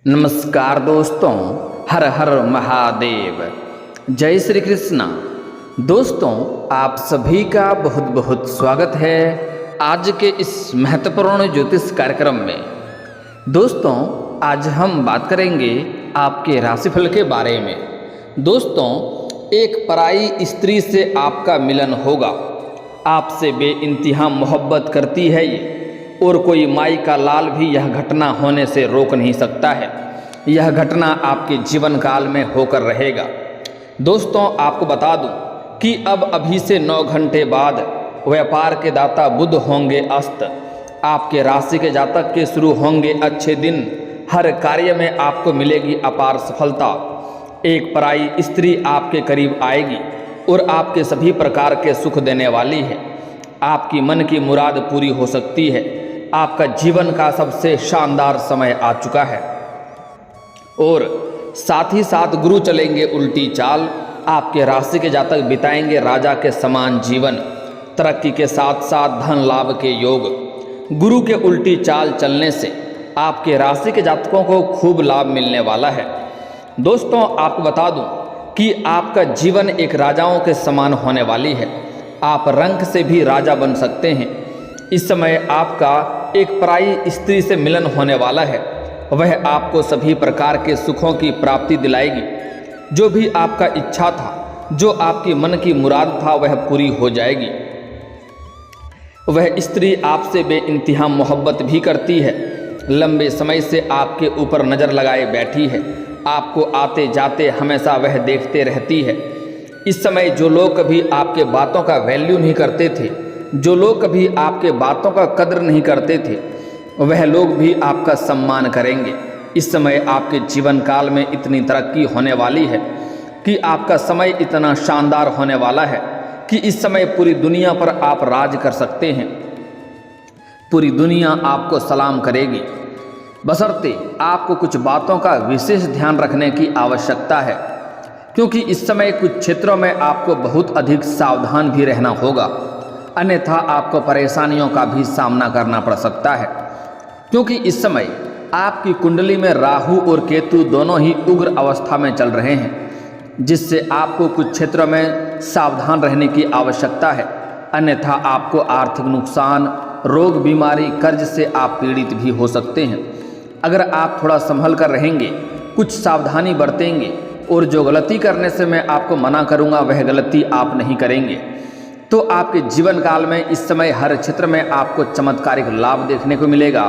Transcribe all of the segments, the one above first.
नमस्कार दोस्तों, हर हर महादेव, जय श्री कृष्णा। दोस्तों, आप सभी का बहुत बहुत स्वागत है आज के इस महत्वपूर्ण ज्योतिष कार्यक्रम में। दोस्तों, आज हम बात करेंगे आपके राशिफल के बारे में। दोस्तों, एक पराई स्त्री से आपका मिलन होगा। आपसे बेइंतहा मोहब्बत करती है ये, और कोई माई का लाल भी यह घटना होने से रोक नहीं सकता है। यह घटना आपके जीवन काल में होकर रहेगा। दोस्तों, आपको बता दूं कि अब अभी से 9 घंटे बाद व्यापार के दाता बुध होंगे अस्त। आपके राशि के जातक के शुरू होंगे अच्छे दिन। हर कार्य में आपको मिलेगी अपार सफलता। एक पराई स्त्री आपके करीब आएगी और आपके सभी प्रकार के सुख देने वाली है। आपकी मन की मुराद पूरी हो सकती है। आपका जीवन का सबसे शानदार समय आ चुका है और साथ ही साथ गुरु चलेंगे उल्टी चाल। आपके राशि के जातक बिताएंगे राजा के समान जीवन। तरक्की के साथ साथ धन लाभ के योग। गुरु के उल्टी चाल चलने से आपके राशि के जातकों को खूब लाभ मिलने वाला है। दोस्तों, आपको बता दूं कि आपका जीवन एक राजाओं के समान होने वाली है। आप रंक से भी राजा बन सकते हैं। इस समय आपका एक पराई स्त्री से मिलन होने वाला है। वह आपको सभी प्रकार के सुखों की प्राप्ति दिलाएगी। जो भी आपका इच्छा था, जो आपकी मन की मुराद था, वह पूरी हो जाएगी। वह स्त्री आपसे बेइंतहा मोहब्बत भी करती है। लंबे समय से आपके ऊपर नज़र लगाए बैठी है। आपको आते जाते हमेशा वह देखते रहती है। इस समय जो लोग कभी आपके बातों का वैल्यू नहीं करते थे, जो लोग कभी आपके बातों का कद्र नहीं करते थे, वह लोग भी आपका सम्मान करेंगे। इस समय आपके जीवन काल में इतनी तरक्की होने वाली है कि आपका समय इतना शानदार होने वाला है कि इस समय पूरी दुनिया पर आप राज कर सकते हैं। पूरी दुनिया आपको सलाम करेगी। बशर्ते आपको कुछ बातों का विशेष ध्यान रखने की आवश्यकता है, क्योंकि इस समय कुछ क्षेत्रों में आपको बहुत अधिक सावधान भी रहना होगा, अन्यथा आपको परेशानियों का भी सामना करना पड़ सकता है। क्योंकि इस समय आपकी कुंडली में राहु और केतु दोनों ही उग्र अवस्था में चल रहे हैं, जिससे आपको कुछ क्षेत्रों में सावधान रहने की आवश्यकता है, अन्यथा आपको आर्थिक नुकसान, रोग, बीमारी, कर्ज से आप पीड़ित भी हो सकते हैं। अगर आप थोड़ा संभल कर रहेंगे, कुछ सावधानी बरतेंगे और जो गलती करने से मैं आपको मना करूंगा वह गलती आप नहीं करेंगे, तो आपके जीवन काल में इस समय हर क्षेत्र में आपको चमत्कारिक लाभ देखने को मिलेगा।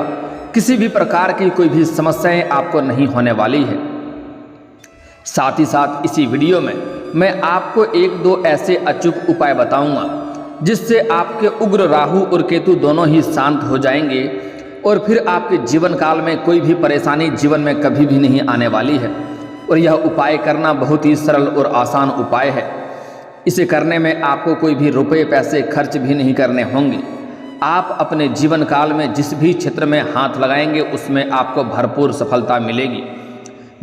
किसी भी प्रकार की कोई भी समस्याएं आपको नहीं होने वाली है। साथ ही साथ इसी वीडियो में मैं आपको 1-2 ऐसे अचूक उपाय बताऊंगा जिससे आपके उग्र राहु और केतु दोनों ही शांत हो जाएंगे और फिर आपके जीवन काल में कोई भी परेशानी जीवन में कभी भी नहीं आने वाली है। और यह उपाय करना बहुत ही सरल और आसान उपाय है। इसे करने में आपको कोई भी रुपए पैसे खर्च भी नहीं करने होंगे। आप अपने जीवन काल में जिस भी क्षेत्र में हाथ लगाएंगे उसमें आपको भरपूर सफलता मिलेगी।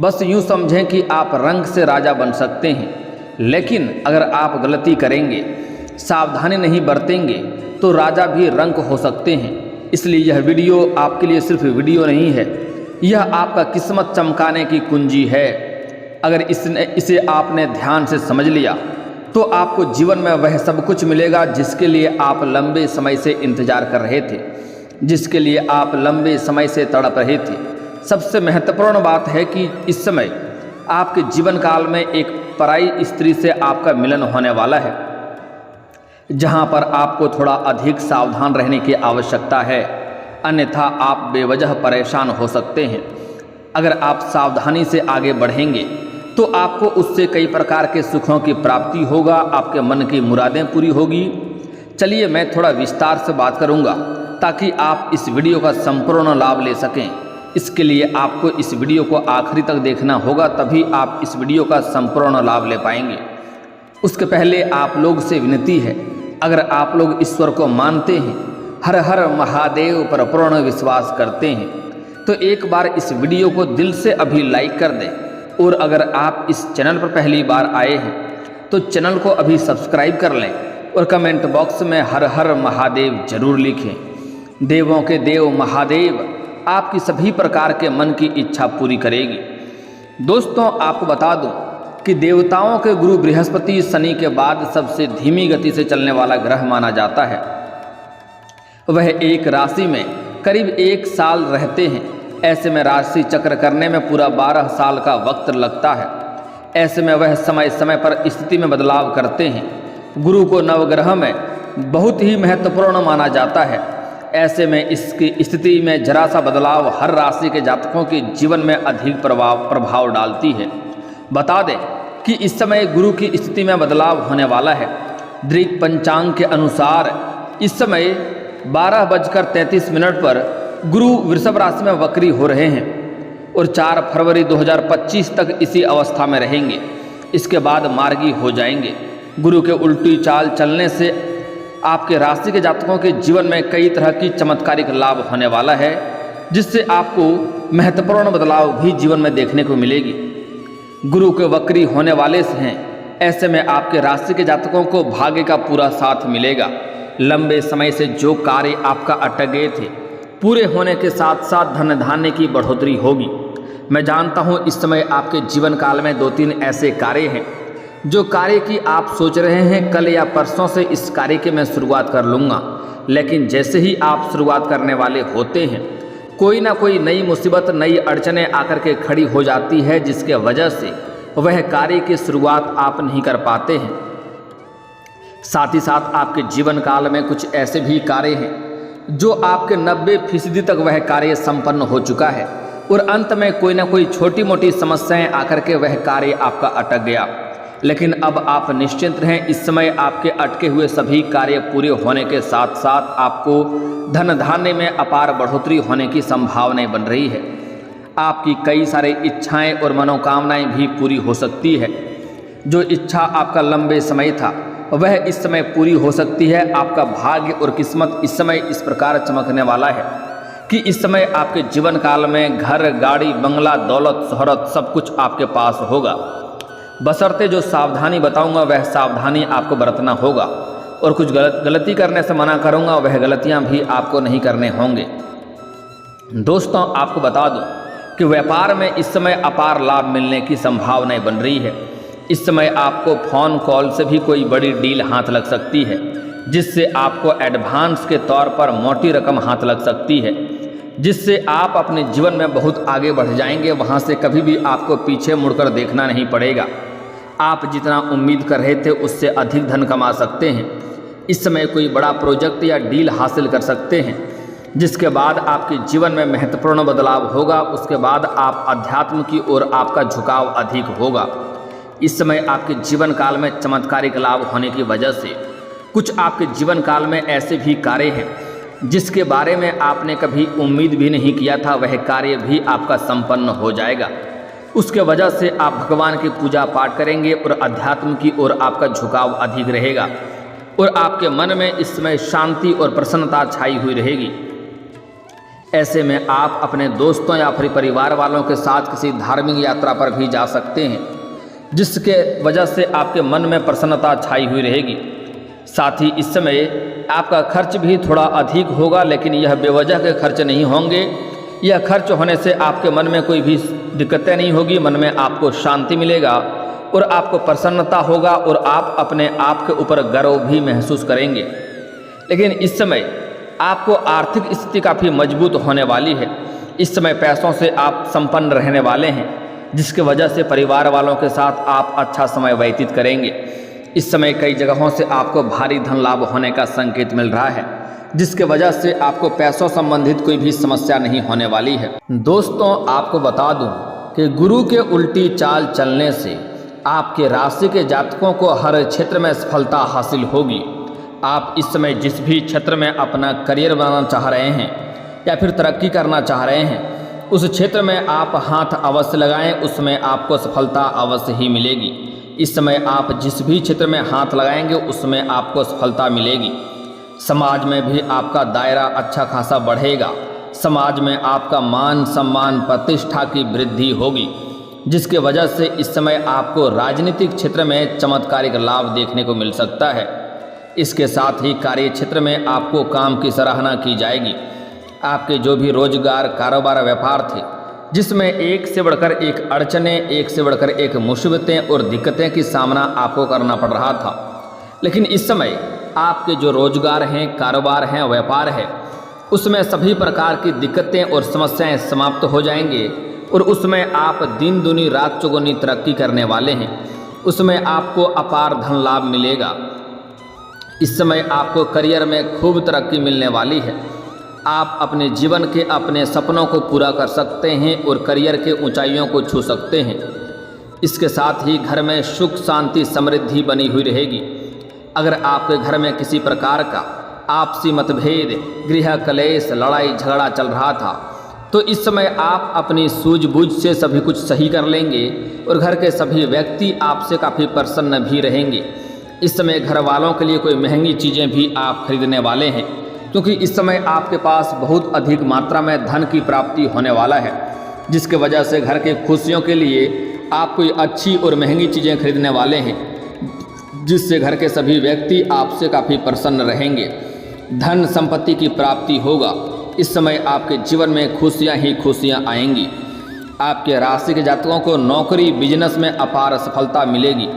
बस यूँ समझें कि आप रंक से राजा बन सकते हैं, लेकिन अगर आप गलती करेंगे, सावधानी नहीं बरतेंगे, तो राजा भी रंक हो सकते हैं। इसलिए यह वीडियो आपके लिए सिर्फ वीडियो नहीं है, यह आपका किस्मत चमकाने की कुंजी है। अगर इसे आपने ध्यान से समझ लिया तो आपको जीवन में वह सब कुछ मिलेगा जिसके लिए आप लंबे समय से इंतजार कर रहे थे, जिसके लिए आप लंबे समय से तड़प रहे थे। सबसे महत्वपूर्ण बात है कि इस समय आपके जीवन काल में एक पराई स्त्री से आपका मिलन होने वाला है, जहां पर आपको थोड़ा अधिक सावधान रहने की आवश्यकता है, अन्यथा आप बेवजह परेशान हो सकते हैं। अगर आप सावधानी से आगे बढ़ेंगे तो आपको उससे कई प्रकार के सुखों की प्राप्ति होगा, आपके मन की मुरादें पूरी होगी। चलिए मैं थोड़ा विस्तार से बात करूंगा ताकि आप इस वीडियो का संपूर्ण लाभ ले सकें। इसके लिए आपको इस वीडियो को आखिरी तक देखना होगा, तभी आप इस वीडियो का संपूर्ण लाभ ले पाएंगे। उसके पहले आप लोग से विनती है, अगर आप लोग ईश्वर को मानते हैं, हर हर महादेव पर पूर्ण विश्वास करते हैं, तो एक बार इस वीडियो को दिल से अभी लाइक कर दें। और अगर आप इस चैनल पर पहली बार आए हैं तो चैनल को अभी सब्सक्राइब कर लें और कमेंट बॉक्स में हर हर महादेव जरूर लिखें। देवों के देव महादेव, आपकी सभी प्रकार के मन की इच्छा पूरी करेगी। दोस्तों, आपको बता दूं कि देवताओं के गुरु बृहस्पति शनि के बाद सबसे धीमी गति से चलने वाला ग्रह माना जाता है। वह एक राशि में करीब 1 साल रहते हैं। ऐसे में राशि चक्र करने में पूरा 12 साल का वक्त लगता है। ऐसे में वह समय समय पर स्थिति में बदलाव करते हैं। गुरु को नवग्रह में बहुत ही महत्वपूर्ण माना जाता है। ऐसे में इसकी स्थिति में जरा सा बदलाव हर राशि के जातकों के जीवन में अधिक प्रभाव डालती है। बता दें कि इस समय गुरु की स्थिति में बदलाव होने वाला है। दृक पंचांग के अनुसार इस समय 12:33 पर गुरु वृषभ राशि में वक्री हो रहे हैं और 4 फरवरी 2025 तक इसी अवस्था में रहेंगे। इसके बाद मार्गी हो जाएंगे। गुरु के उल्टी चाल चलने से आपके राशि के जातकों के जीवन में कई तरह की चमत्कारिक लाभ होने वाला है, जिससे आपको महत्वपूर्ण बदलाव भी जीवन में देखने को मिलेगी। गुरु के वक्री होने वाले से हैं। ऐसे में आपके राशि के जातकों को भाग्य का पूरा साथ मिलेगा। लंबे समय से जो कार्य आपका अटक गए थे, पूरे होने के साथ साथ धन धान्य की बढ़ोतरी होगी। मैं जानता हूँ इस समय आपके जीवन काल में 2-3 ऐसे कार्य हैं जो कार्य की आप सोच रहे हैं कल या परसों से इस कार्य की मैं शुरुआत कर लूँगा, लेकिन जैसे ही आप शुरुआत करने वाले होते हैं कोई ना कोई नई मुसीबत, नई अड़चनें आकर के खड़ी हो जाती है, जिसके वजह से वह कार्य की शुरुआत आप नहीं कर पाते हैं। साथ ही साथ आपके जीवन काल में कुछ ऐसे भी कार्य हैं जो आपके 90% तक वह कार्य संपन्न हो चुका है और अंत में कोई ना कोई छोटी मोटी समस्याएं आकर के वह कार्य आपका अटक गया। लेकिन अब आप निश्चिंत रहें, इस समय आपके अटके हुए सभी कार्य पूरे होने के साथ साथ आपको धन धान्य में अपार बढ़ोतरी होने की संभावनाएं बन रही है। आपकी कई सारी इच्छाएं और मनोकामनाएं भी पूरी हो सकती है। जो इच्छा आपका लंबे समय था वह इस समय पूरी हो सकती है। आपका भाग्य और किस्मत इस समय इस प्रकार चमकने वाला है कि इस समय आपके जीवन काल में घर, गाड़ी, बंगला, दौलत, शोहरत सब कुछ आपके पास होगा। बशर्ते जो सावधानी बताऊंगा वह सावधानी आपको बरतना होगा और कुछ गलती करने से मना करूंगा वह गलतियां भी आपको नहीं करने होंगे। दोस्तों, आपको बता दूं कि व्यापार में इस समय अपार लाभ मिलने की संभावनाएं बन रही है। इस समय आपको फ़ोन कॉल से भी कोई बड़ी डील हाथ लग सकती है, जिससे आपको एडवांस के तौर पर मोटी रकम हाथ लग सकती है, जिससे आप अपने जीवन में बहुत आगे बढ़ जाएंगे। वहाँ से कभी भी आपको पीछे मुड़कर देखना नहीं पड़ेगा। आप जितना उम्मीद कर रहे थे उससे अधिक धन कमा सकते हैं। इस समय कोई बड़ा प्रोजेक्ट या डील हासिल कर सकते हैं, जिसके बाद आपके जीवन में महत्वपूर्ण बदलाव होगा। उसके बाद आप अध्यात्म की ओर आपका झुकाव अधिक होगा। इस समय आपके जीवन काल में चमत्कारिक लाभ होने की वजह से कुछ आपके जीवन काल में ऐसे भी कार्य हैं जिसके बारे में आपने कभी उम्मीद भी नहीं किया था, वह कार्य भी आपका संपन्न हो जाएगा। उसके वजह से आप भगवान की पूजा पाठ करेंगे और अध्यात्म की ओर आपका झुकाव अधिक रहेगा और आपके मन में इस समय शांति और प्रसन्नता छाई हुई रहेगी। ऐसे में आप अपने दोस्तों या फिर परिवार वालों के साथ किसी धार्मिक यात्रा पर भी जा सकते हैं, जिसके वजह से आपके मन में प्रसन्नता छाई हुई रहेगी। साथ ही इस समय आपका खर्च भी थोड़ा अधिक होगा, लेकिन यह बेवजह के खर्च नहीं होंगे। यह खर्च होने से आपके मन में कोई भी दिक्कतें नहीं होगी। मन में आपको शांति मिलेगा और आपको प्रसन्नता होगा और आप अपने आप के ऊपर गर्व भी महसूस करेंगे। लेकिन इस समय आपको आर्थिक स्थिति काफ़ी मजबूत होने वाली है। इस समय पैसों से आप संपन्न रहने वाले हैं, जिसकी वजह से परिवार वालों के साथ आप अच्छा समय व्यतीत करेंगे। इस समय कई जगहों से आपको भारी धन लाभ होने का संकेत मिल रहा है, जिसके वजह से आपको पैसों संबंधित कोई भी समस्या नहीं होने वाली है। दोस्तों, आपको बता दूं कि गुरु के उल्टी चाल चलने से आपके राशि के जातकों को हर क्षेत्र में सफलता हासिल होगी। आप इस समय जिस भी क्षेत्र में अपना करियर बनाना चाह रहे हैं या फिर तरक्की करना चाह रहे हैं, उस क्षेत्र में आप हाथ अवश्य लगाएं, उसमें आपको सफलता अवश्य ही मिलेगी। इस समय आप जिस भी क्षेत्र में हाथ लगाएंगे उसमें आपको सफलता मिलेगी। समाज में भी आपका दायरा अच्छा खासा बढ़ेगा। समाज में आपका मान सम्मान प्रतिष्ठा की वृद्धि होगी, जिसके वजह से इस समय आपको राजनीतिक क्षेत्र में चमत्कारिक लाभ देखने को मिल सकता है। इसके साथ ही कार्य क्षेत्र में आपको काम की सराहना की जाएगी। आपके जो भी रोजगार, कारोबार, व्यापार थे, जिसमें एक से बढ़कर एक अड़चनें, एक से बढ़कर एक मुसीबतें और दिक्कतें की सामना आपको करना पड़ रहा था, लेकिन इस समय आपके जो रोजगार हैं, कारोबार हैं, व्यापार है, उसमें सभी प्रकार की दिक्कतें और समस्याएं समाप्त हो जाएंगे और उसमें आप दिन दुनी रात चौगुनी तरक्की करने वाले हैं। उसमें आपको अपार धन लाभ मिलेगा। इस समय आपको करियर में खूब तरक्की मिलने वाली है। आप अपने जीवन के अपने सपनों को पूरा कर सकते हैं और करियर के ऊंचाइयों को छू सकते हैं। इसके साथ ही घर में सुख, शांति, समृद्धि बनी हुई रहेगी। अगर आपके घर में किसी प्रकार का आपसी मतभेद, गृह कलेश, लड़ाई झगड़ा चल रहा था, तो इस समय आप अपनी सूझबूझ से सभी कुछ सही कर लेंगे और घर के सभी व्यक्ति आपसे काफ़ी प्रसन्न भी रहेंगे। इस समय घर वालों के लिए कोई महंगी चीज़ें भी आप खरीदने वाले हैं, क्योंकि इस समय आपके पास बहुत अधिक मात्रा में धन की प्राप्ति होने वाला है, जिसके वजह से घर के खुशियों के लिए आप कोई अच्छी और महंगी चीज़ें खरीदने वाले हैं, जिससे घर के सभी व्यक्ति आपसे काफ़ी प्रसन्न रहेंगे। धन संपत्ति की प्राप्ति होगा। इस समय आपके जीवन में खुशियां ही खुशियां आएंगी। आपके राशि के जातकों को नौकरी, बिजनेस में अपार सफलता मिलेगी।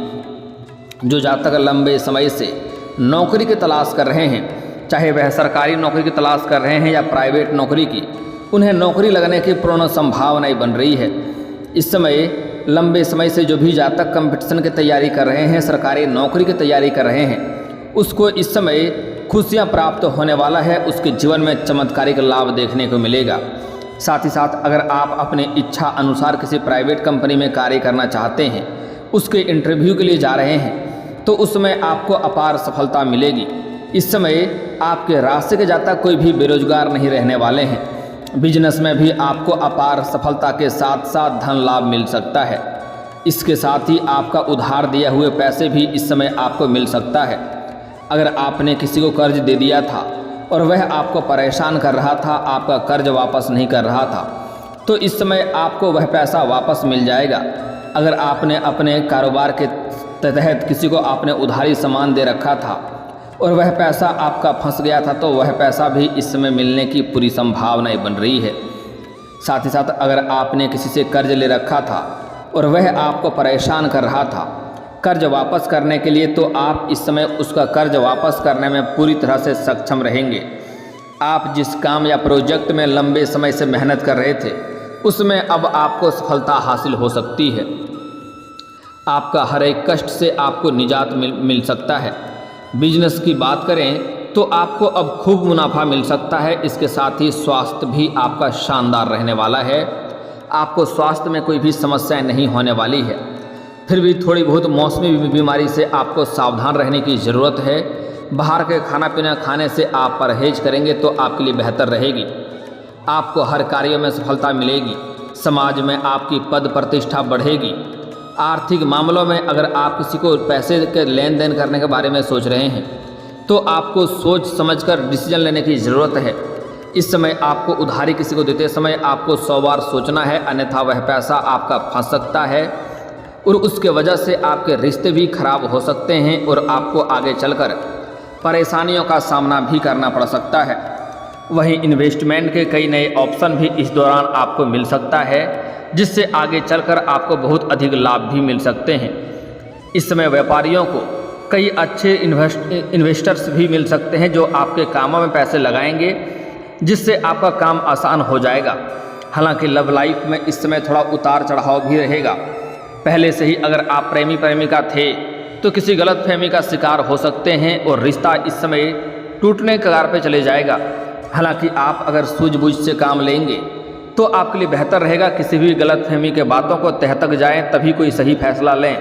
जो जातक लंबे समय से नौकरी की तलाश कर रहे हैं, चाहे वह सरकारी नौकरी की तलाश कर रहे हैं या प्राइवेट नौकरी की, उन्हें नौकरी लगने की पूर्ण संभावनाएं बन रही है। इस समय लंबे समय से जो भी जातक कंपटीशन की तैयारी कर रहे हैं, सरकारी नौकरी की तैयारी कर रहे हैं, उसको इस समय खुशियां प्राप्त होने वाला है। उसके जीवन में चमत्कारिक लाभ देखने को मिलेगा। साथ ही साथ अगर आप अपने इच्छा अनुसार किसी प्राइवेट कंपनी में कार्य करना चाहते हैं, उसके इंटरव्यू के लिए जा रहे हैं, तो उसमें आपको अपार सफलता मिलेगी। इस समय आपके राशि के जातक कोई भी बेरोजगार नहीं रहने वाले हैं। बिजनेस में भी आपको अपार सफलता के साथ साथ धन लाभ मिल सकता है। इसके साथ ही आपका उधार दिए हुए पैसे भी इस समय आपको मिल सकता है। अगर आपने किसी को कर्ज दे दिया था और वह आपको परेशान कर रहा था, आपका कर्ज वापस नहीं कर रहा था, तो इस समय आपको वह पैसा वापस मिल जाएगा। अगर आपने अपने कारोबार के तहत किसी को आपने उधारी सामान दे रखा था और वह पैसा आपका फंस गया था, तो वह पैसा भी इस समय मिलने की पूरी संभावनाएं बन रही है। साथ ही साथ अगर आपने किसी से कर्ज ले रखा था और वह आपको परेशान कर रहा था कर्ज वापस करने के लिए, तो आप इस समय उसका कर्ज वापस करने में पूरी तरह से सक्षम रहेंगे। आप जिस काम या प्रोजेक्ट में लंबे समय से मेहनत कर रहे थे, उसमें अब आपको सफलता हासिल हो सकती है। आपका हर एक कष्ट से आपको निजात मिल सकता है। बिजनेस की बात करें तो आपको अब खूब मुनाफा मिल सकता है। इसके साथ ही स्वास्थ्य भी आपका शानदार रहने वाला है। आपको स्वास्थ्य में कोई भी समस्याएं नहीं होने वाली है। फिर भी थोड़ी बहुत मौसमी बीमारी से आपको सावधान रहने की ज़रूरत है। बाहर के खाना पीना खाने से आप परहेज करेंगे तो आपके लिए बेहतर रहेगी। आपको हर कार्य में सफलता मिलेगी। समाज में आपकी पद प्रतिष्ठा बढ़ेगी। आर्थिक मामलों में अगर आप किसी को पैसे के लेन देन करने के बारे में सोच रहे हैं, तो आपको सोच समझकर डिसीजन लेने की ज़रूरत है। इस समय आपको उधारी किसी को देते समय आपको 100 बार सोचना है, अन्यथा वह पैसा आपका फंस सकता है और उसके वजह से आपके रिश्ते भी खराब हो सकते हैं और आपको आगे चलकर परेशानियों का सामना भी करना पड़ सकता है। वहीं इन्वेस्टमेंट के कई नए ऑप्शन भी इस दौरान आपको मिल सकता है, जिससे आगे चलकर आपको बहुत अधिक लाभ भी मिल सकते हैं। इस समय व्यापारियों को कई अच्छे इन्वेस्टर्स भी मिल सकते हैं जो आपके कामों में पैसे लगाएंगे, जिससे आपका काम आसान हो जाएगा। हालांकि लव लाइफ में इस समय थोड़ा उतार चढ़ाव भी रहेगा। पहले से ही अगर आप प्रेमी प्रेमिका थे तो किसी गलतफहमी का शिकार हो सकते हैं और रिश्ता इस समय टूटने के कगार पर चले जाएगा। हालांकि आप अगर सूझबूझ से काम लेंगे तो आपके लिए बेहतर रहेगा। किसी भी गलतफहमी के बातों को तह तक जाएं, तभी कोई सही फैसला लें।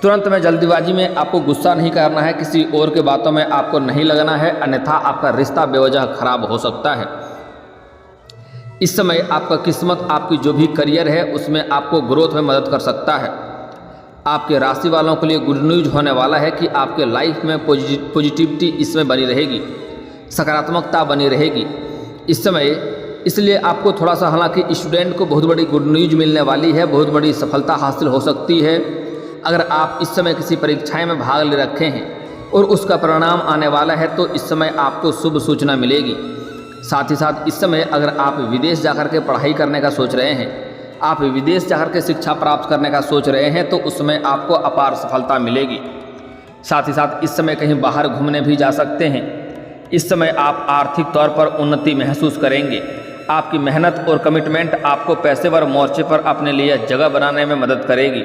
तुरंत में जल्दीबाजी में आपको गुस्सा नहीं करना है, किसी और के बातों में आपको नहीं लगना है, अन्यथा आपका रिश्ता बेवजह खराब हो सकता है। इस समय आपका किस्मत आपकी जो भी करियर है उसमें आपको ग्रोथ में मदद कर सकता है। आपके राशि वालों के लिए गुड न्यूज होने वाला है कि आपके लाइफ में पॉजिटिविटी इसमें बनी रहेगी, सकारात्मकता बनी रहेगी इस समय। इसलिए आपको थोड़ा सा, हालांकि स्टूडेंट को बहुत बड़ी गुड न्यूज मिलने वाली है, बहुत बड़ी सफलता हासिल हो सकती है। अगर आप इस समय किसी परीक्षाएं में भाग ले रखे हैं और उसका परिणाम आने वाला है, तो इस समय आपको शुभ सूचना मिलेगी। साथ ही साथ इस समय अगर आप विदेश जाकर के पढ़ाई करने का सोच रहे हैं, आप विदेश जाकर के शिक्षा प्राप्त करने का सोच रहे हैं, तो उसमें आपको अपार सफलता मिलेगी। साथ ही साथ इस समय कहीं बाहर घूमने भी जा सकते हैं। इस समय आप आर्थिक तौर पर उन्नति महसूस करेंगे। आपकी मेहनत और कमिटमेंट आपको पेशेवर मोर्चे पर अपने लिए जगह बनाने में मदद करेगी।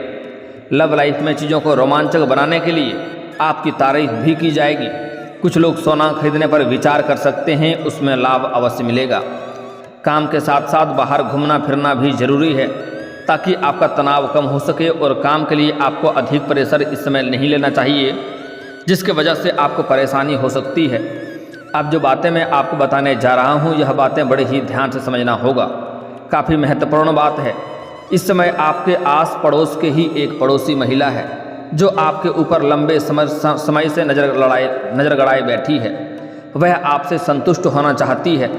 लव लाइफ में चीज़ों को रोमांचक बनाने के लिए आपकी तारीफ भी की जाएगी। कुछ लोग सोना खरीदने पर विचार कर सकते हैं, उसमें लाभ अवश्य मिलेगा। काम के साथ साथ बाहर घूमना फिरना भी जरूरी है ताकि आपका तनाव कम हो सके, और काम के लिए आपको अधिक प्रेशर इस समय नहीं लेना चाहिए, जिसकी वजह से आपको परेशानी हो सकती है। अब जो बातें मैं आपको बताने जा रहा हूँ, यह बातें बड़े ही ध्यान से समझना होगा। काफ़ी महत्वपूर्ण बात है। इस समय आपके आस पड़ोस के ही एक पड़ोसी महिला है जो आपके ऊपर लंबे समय से नज़र गड़ाए बैठी है। वह आपसे संतुष्ट होना चाहती है।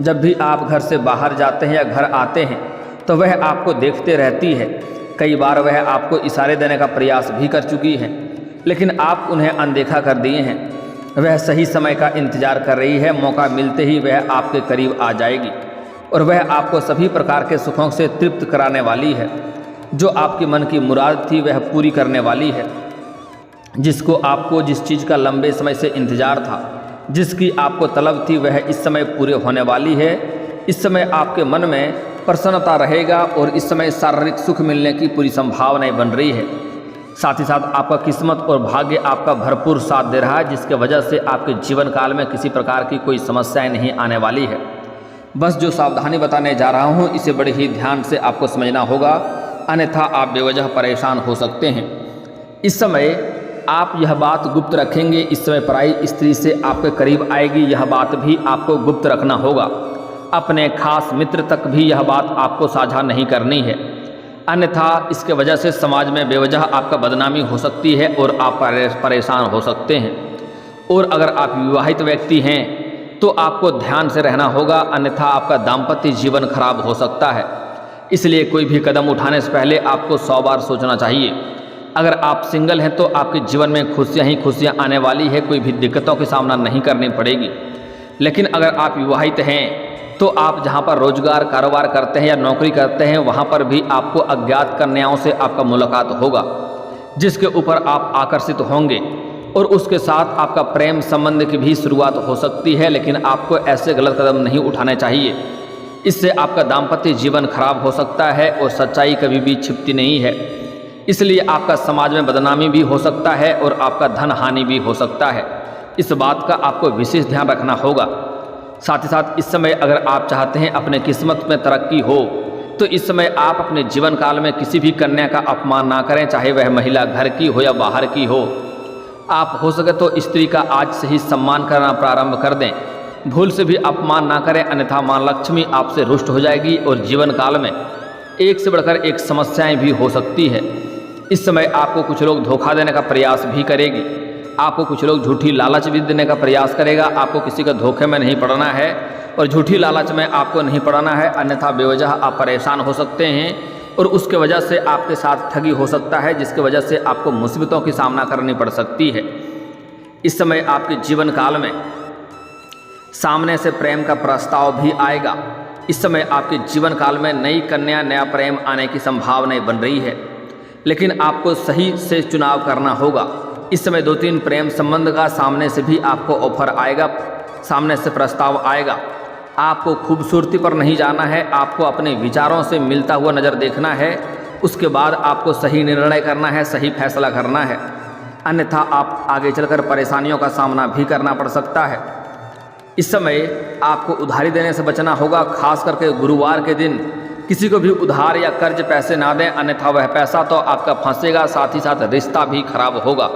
जब भी आप घर से बाहर जाते हैं या घर आते हैं तो वह आपको देखते रहती है। कई बार वह आपको इशारे देने का प्रयास भी कर चुकी है, लेकिन आप उन्हें अनदेखा कर दिए हैं। वह सही समय का इंतजार कर रही है। मौका मिलते ही वह आपके करीब आ जाएगी और वह आपको सभी प्रकार के सुखों से तृप्त कराने वाली है। जो आपकी मन की मुराद थी वह पूरी करने वाली है। जिस चीज़ का लंबे समय से इंतजार था, जिसकी आपको तलब थी, वह इस समय पूरे होने वाली है। इस समय आपके मन में प्रसन्नता रहेगा और इस समय शारीरिक सुख मिलने की पूरी संभावनाएं बन रही है। साथ ही साथ आपका किस्मत और भाग्य आपका भरपूर साथ दे रहा है, जिसके वजह से आपके जीवन काल में किसी प्रकार की कोई समस्याएं नहीं आने वाली है। बस जो सावधानी बताने जा रहा हूँ, इसे बड़े ही ध्यान से आपको समझना होगा, अन्यथा आप बेवजह परेशान हो सकते हैं। इस समय आप यह बात गुप्त रखेंगे। इस समय पराई स्त्री से आपके करीब आएगी, यह बात भी आपको गुप्त रखना होगा। अपने खास मित्र तक भी यह बात आपको साझा नहीं करनी है, अन्यथा इसके वजह से समाज में बेवजह आपका बदनामी हो सकती है और आप परेशान हो सकते हैं। और अगर आप विवाहित व्यक्ति हैं तो आपको ध्यान से रहना होगा, अन्यथा आपका दाम्पत्य जीवन खराब हो सकता है। इसलिए कोई भी कदम उठाने से पहले आपको 100 बार सोचना चाहिए। अगर आप सिंगल हैं तो आपके जीवन में खुशियां ही खुशियां आने वाली है, कोई भी दिक्कतों का सामना नहीं करनी पड़ेगी। लेकिन अगर आप विवाहित हैं तो आप जहां पर रोजगार कारोबार करते हैं या नौकरी करते हैं, वहां पर भी आपको अज्ञात कन्याओं से आपका मुलाकात होगा, जिसके ऊपर आप आकर्षित होंगे और उसके साथ आपका प्रेम संबंध की भी शुरुआत हो सकती है। लेकिन आपको ऐसे गलत कदम नहीं उठाने चाहिए, इससे आपका दाम्पत्य जीवन खराब हो सकता है और सच्चाई कभी भी छिपती नहीं है। इसलिए आपका समाज में बदनामी भी हो सकता है और आपका धन हानि भी हो सकता है। इस बात का आपको विशेष ध्यान रखना होगा। साथ ही साथ इस समय अगर आप चाहते हैं अपने किस्मत में तरक्की हो, तो इस समय आप अपने जीवन काल में किसी भी कन्या का अपमान ना करें, चाहे वह महिला घर की हो या बाहर की हो। आप हो सके तो स्त्री का आज से ही सम्मान करना प्रारंभ कर दें। भूल से भी अपमान ना करें, अन्यथा मां लक्ष्मी आपसे रुष्ट हो जाएगी और जीवन काल में एक से बढ़कर एक समस्याएं भी हो सकती है। इस समय आपको कुछ लोग धोखा देने का प्रयास भी करेगी, आपको कुछ लोग झूठी लालच भी देने का प्रयास करेगा। आपको किसी का धोखे में नहीं पड़ना है और झूठी लालच में आपको नहीं पड़ना है, अन्यथा बेवजह आप परेशान हो सकते हैं और उसके वजह से आपके साथ ठगी हो सकता है, जिसकी वजह से आपको मुसीबतों की सामना करनी पड़ सकती है। इस समय आपके जीवन काल में सामने से प्रेम का प्रस्ताव भी आएगा। इस समय आपके जीवन काल में नई कन्या, नया प्रेम आने की संभावनाएं बन रही है, लेकिन आपको सही से चुनाव करना होगा। इस समय 2-3 प्रेम संबंध का सामने से भी आपको ऑफर आएगा, सामने से प्रस्ताव आएगा। आपको खूबसूरती पर नहीं जाना है, आपको अपने विचारों से मिलता हुआ नज़र देखना है, उसके बाद आपको सही निर्णय करना है, सही फैसला करना है, अन्यथा आप आगे चलकर परेशानियों का सामना भी करना पड़ सकता है। इस समय आपको उधारी देने से बचना होगा, खास करके गुरुवार के दिन किसी को भी उधार या कर्ज पैसे ना दें, अन्यथा वह पैसा तो आपका फंसेगा, साथ ही साथ रिश्ता भी खराब होगा।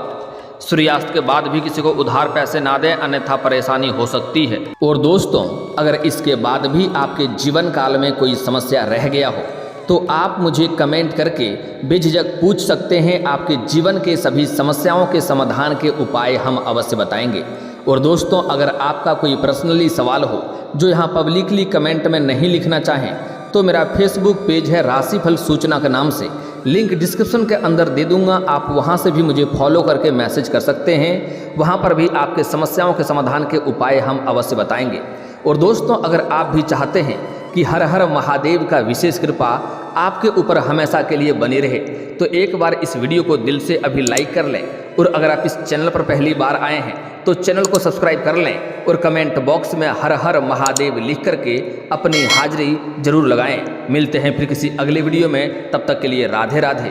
सूर्यास्त के बाद भी किसी को उधार पैसे ना दें, अन्यथा परेशानी हो सकती है। और दोस्तों, अगर इसके बाद भी आपके जीवन काल में कोई समस्या रह गया हो तो आप मुझे कमेंट करके बेझिझक पूछ सकते हैं। आपके जीवन के सभी समस्याओं के समाधान के उपाय हम अवश्य बताएंगे। और दोस्तों, अगर आपका कोई पर्सनली सवाल हो जो यहाँ पब्लिकली कमेंट में नहीं लिखना चाहें, तो मेरा फेसबुक पेज है राशिफल सूचना के नाम से, लिंक डिस्क्रिप्शन के अंदर दे दूंगा। आप वहां से भी मुझे फॉलो करके मैसेज कर सकते हैं। वहां पर भी आपके समस्याओं के समाधान के उपाय हम अवश्य बताएंगे। और दोस्तों, अगर आप भी चाहते हैं कि हर हर महादेव का विशेष कृपा आपके ऊपर हमेशा के लिए बनी रहे, तो एक बार इस वीडियो को दिल से अभी लाइक कर लें। और अगर आप इस चैनल पर पहली बार आए हैं तो चैनल को सब्सक्राइब कर लें और कमेंट बॉक्स में हर हर महादेव लिख करके अपनी हाजिरी जरूर लगाएं। मिलते हैं फिर किसी अगले वीडियो में, तब तक के लिए राधे राधे।